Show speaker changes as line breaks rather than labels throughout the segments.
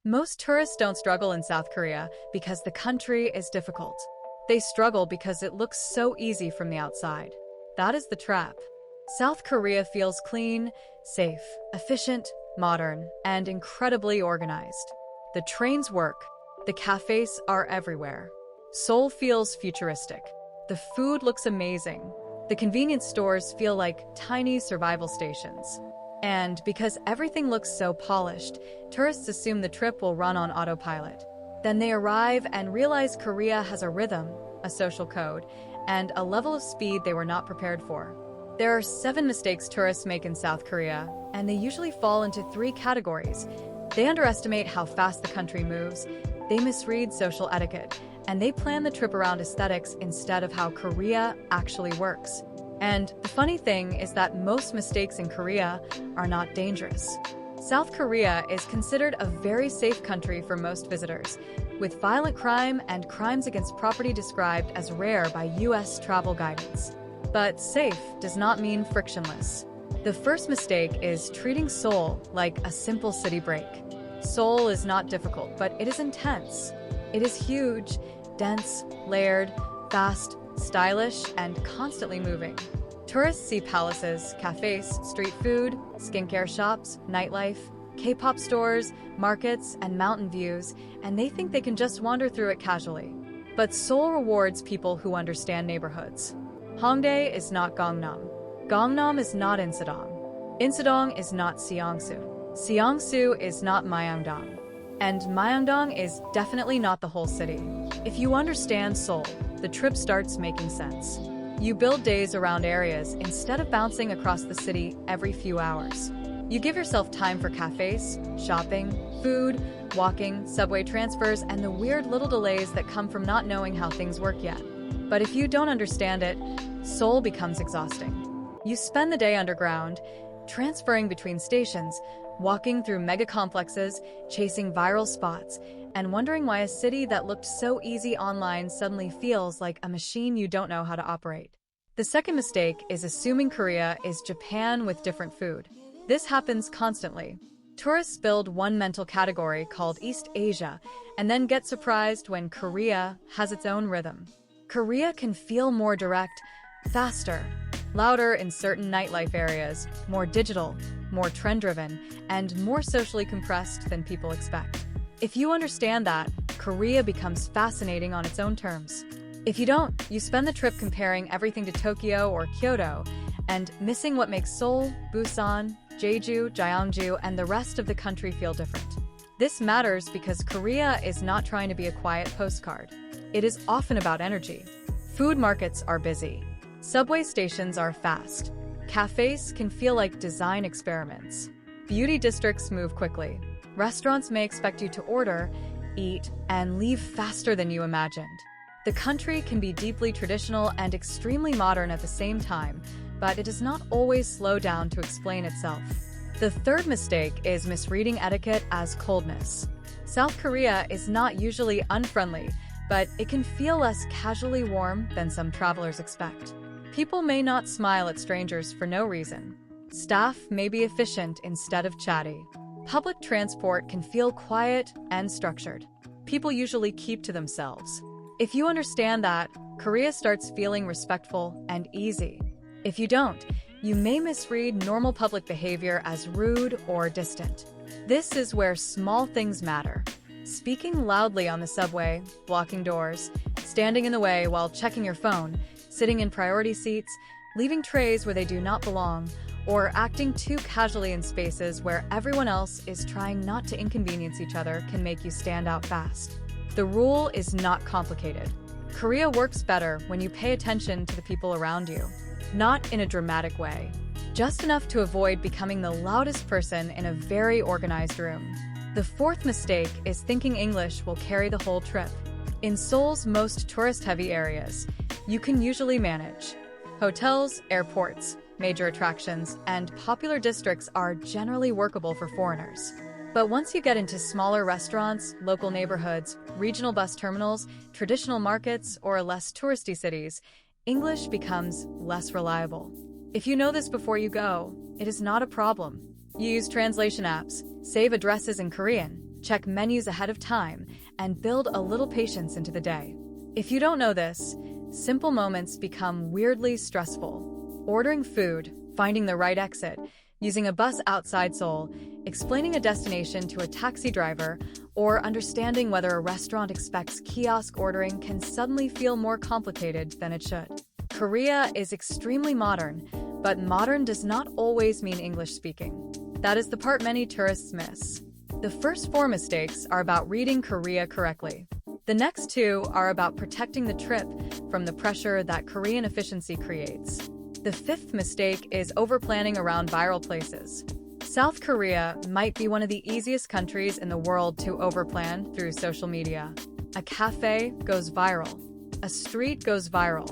Most tourists don't struggle in South Korea because the country is difficult. They struggle because it looks so easy from the outside. That is the trap. South Korea feels clean, safe, efficient, modern, and incredibly organized. The trains work. The cafes are everywhere. Seoul feels futuristic. The food looks amazing. The convenience stores feel like tiny survival stations. And because everything looks so polished, tourists assume the trip will run on autopilot. Then they arrive and realize Korea has a rhythm, a social code, and a level of speed they were not prepared for. There are 7 mistakes tourists make in South Korea, and they usually fall into 3 categories. They underestimate how fast the country moves, they misread social etiquette, and they plan the trip around aesthetics instead of how Korea actually works. And the funny thing is that most mistakes in Korea are not dangerous. South Korea is considered a very safe country for most visitors, with violent crime and crimes against property described as rare by US travel guidance. But safe does not mean frictionless. The first mistake is treating Seoul like a simple city break. Seoul is not difficult, but it is intense. It is huge, dense, layered, fast, stylish, and constantly moving. Tourists see palaces, cafes, street food, skincare shops, nightlife, K-pop stores, markets, and mountain views, and they think they can just wander through it casually. But Seoul rewards people who understand neighborhoods. Hongdae is not Gangnam. Gangnam is not Insadong. Insadong is not Seongsu. Seongsu is not Myeongdong. And Myeongdong is definitely not the whole city. If you understand Seoul, the trip starts making sense. You build days around areas instead of bouncing across the city every few hours. You give yourself time for cafes, shopping, food, walking, subway transfers, and the weird little delays that come from not knowing how things work yet. But if you don't understand it, Seoul becomes exhausting. You spend the day underground, transferring between stations, walking through mega complexes, chasing viral spots, and wondering why a city that looked so easy online suddenly feels like a machine you don't know how to operate. The second mistake is assuming Korea is Japan with different food. This happens constantly. Tourists build one mental category called East Asia and then get surprised when Korea has its own rhythm. Korea can feel more direct, faster, louder in certain nightlife areas, more digital, more trend-driven, and more socially compressed than people expect. If you understand that, Korea becomes fascinating on its own terms. If you don't, you spend the trip comparing everything to Tokyo or Kyoto and missing what makes Seoul, Busan, Jeju, Gyeongju, and the rest of the country feel different. This matters because Korea is not trying to be a quiet postcard. It is often about energy. Food markets are busy. Subway stations are fast. Cafes can feel like design experiments. Beauty districts move quickly. Restaurants may expect you to order, eat, and leave faster than you imagined. The country can be deeply traditional and extremely modern at the same time, but it does not always slow down to explain itself. The third mistake is misreading etiquette as coldness. South Korea is not usually unfriendly, but it can feel less casually warm than some travelers expect. People may not smile at strangers for no reason. Staff may be efficient instead of chatty. Public transport can feel quiet and structured. People usually keep to themselves. If you understand that, Korea starts feeling respectful and easy. If you don't, you may misread normal public behavior as rude or distant. This is where small things matter. Speaking loudly on the subway, blocking doors, standing in the way while checking your phone, sitting in priority seats, leaving trays where they do not belong, or acting too casually in spaces where everyone else is trying not to inconvenience each other can make you stand out fast. The rule is not complicated. Korea works better when you pay attention to the people around you. Not in a dramatic way. Just enough to avoid becoming the loudest person in a very organized room. The fourth mistake is thinking English will carry the whole trip. In Seoul's most tourist-heavy areas, you can usually manage. Hotels, airports, major attractions, and popular districts are generally workable for foreigners. But once you get into smaller restaurants, local neighborhoods, regional bus terminals, traditional markets, or less touristy cities, English becomes less reliable. If you know this before you go, it is not a problem. You use translation apps, save addresses in Korean, check menus ahead of time, and build a little patience into the day. If you don't know this, simple moments become weirdly stressful. Ordering food, finding the right exit, using a bus outside Seoul, explaining a destination to a taxi driver, or understanding whether a restaurant expects kiosk ordering can suddenly feel more complicated than it should. Korea is extremely modern, but modern does not always mean English speaking. That is the part many tourists miss. The first 4 mistakes are about reading Korea correctly. The next 2 are about protecting the trip from the pressure that Korean efficiency creates. The 5th mistake is overplanning around viral places. South Korea might be one of the easiest countries in the world to overplan through social media. A cafe goes viral. A street goes viral.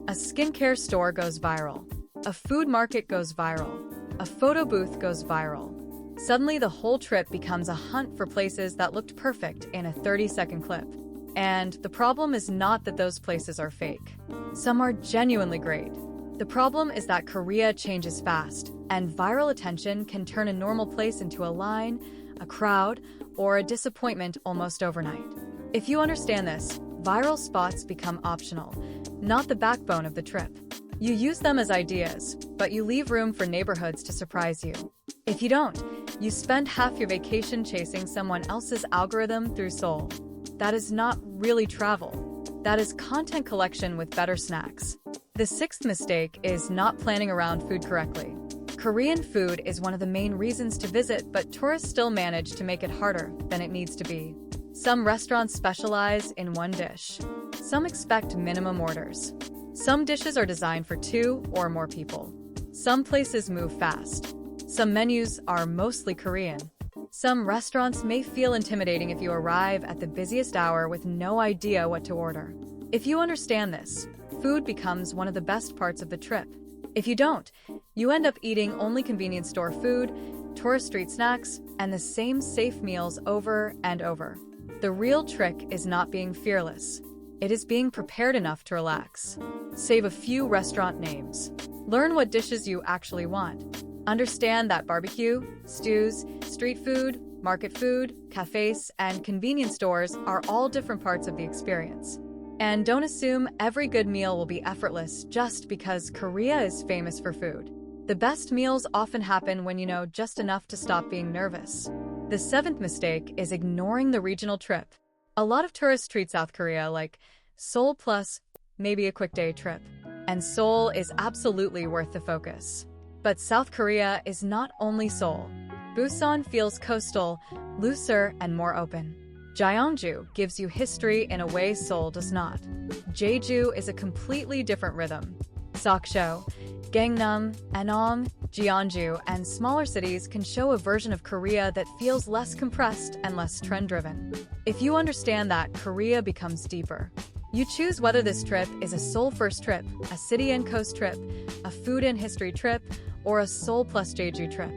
A skincare store goes viral. A food market goes viral. A photo booth goes viral. Suddenly, the whole trip becomes a hunt for places that looked perfect in a 30-second clip. And the problem is not that those places are fake. Some are genuinely great. The problem is that Korea changes fast, and viral attention can turn a normal place into a line, a crowd, or a disappointment almost overnight. If you understand this, viral spots become optional, not the backbone of the trip. You use them as ideas, but you leave room for neighborhoods to surprise you. If you don't, you spend half your vacation chasing someone else's algorithm through Seoul. That is not really travel. That is content collection with better snacks. The 6th mistake is not planning around food correctly. Korean food is one of the main reasons to visit, but tourists still manage to make it harder than it needs to be. Some restaurants specialize in one dish. Some expect minimum orders. Some dishes are designed for 2 or more people. Some places move fast. Some menus are mostly Korean. Some restaurants may feel intimidating if you arrive at the busiest hour with no idea what to order. If you understand this, food becomes one of the best parts of the trip. If you don't, you end up eating only convenience store food, tourist street snacks, and the same safe meals over and over. The real trick is not being fearless. It is being prepared enough to relax. Save a few restaurant names. Learn what dishes you actually want. Understand that barbecue, stews, street food, market food, cafes, and convenience stores are all different parts of the experience. And don't assume every good meal will be effortless just because Korea is famous for food. The best meals often happen when you know just enough to stop being nervous. The 7th mistake is ignoring the regional trip. A lot of tourists treat South Korea like Seoul plus maybe a quick day trip. And Seoul is absolutely worth the focus. But South Korea is not only Seoul. Busan feels coastal, looser, and more open. Gyeongju gives you history in a way Seoul does not. Jeju is a completely different rhythm. Sokcho, Gangnam, Anong, Gyeongju, and smaller cities can show a version of Korea that feels less compressed and less trend-driven. If you understand that, Korea becomes deeper. You choose whether this trip is a Seoul-first trip, a city and coast trip, a food and history trip, or a Seoul plus Jeju trip.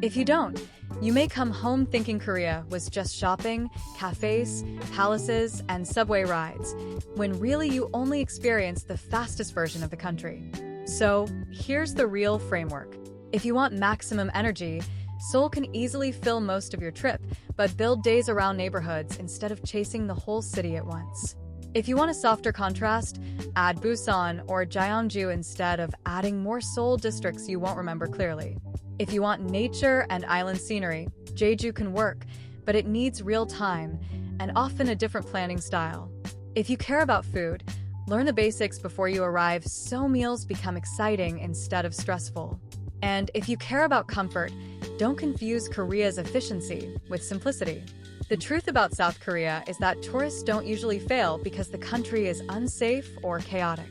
If you don't, you may come home thinking Korea was just shopping, cafes, palaces, and subway rides, when really you only experienced the fastest version of the country. So, here's the real framework. If you want maximum energy, Seoul can easily fill most of your trip, but build days around neighborhoods instead of chasing the whole city at once. If you want a softer contrast, add Busan or Gyeongju instead of adding more Seoul districts you won't remember clearly. If you want nature and island scenery, Jeju can work, but it needs real time and often a different planning style. If you care about food, learn the basics before you arrive so meals become exciting instead of stressful. And if you care about comfort, don't confuse Korea's efficiency with simplicity. The truth about South Korea is that tourists don't usually fail because the country is unsafe or chaotic.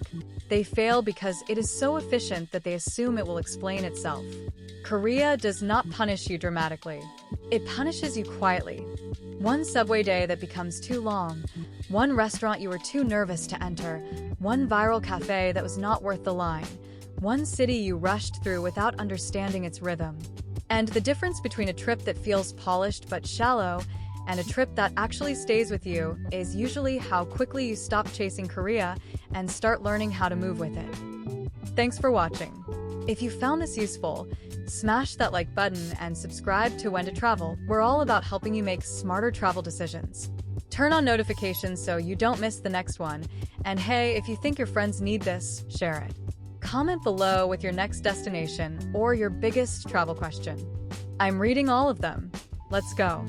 They fail because it is so efficient that they assume it will explain itself. Korea does not punish you dramatically. It punishes you quietly. One subway day that becomes too long, one restaurant you were too nervous to enter, one viral cafe that was not worth the line, one city you rushed through without understanding its rhythm. And the difference between a trip that feels polished but shallow and a trip that actually stays with you is usually how quickly you stop chasing Korea and start learning how to move with it. Thanks for watching. If you found this useful, smash that like button and subscribe to When to Travel. We're all about helping you make smarter travel decisions. Turn on notifications so you don't miss the next one. And hey, if you think your friends need this, share it. Comment below with your next destination or your biggest travel question. I'm reading all of them. Let's go.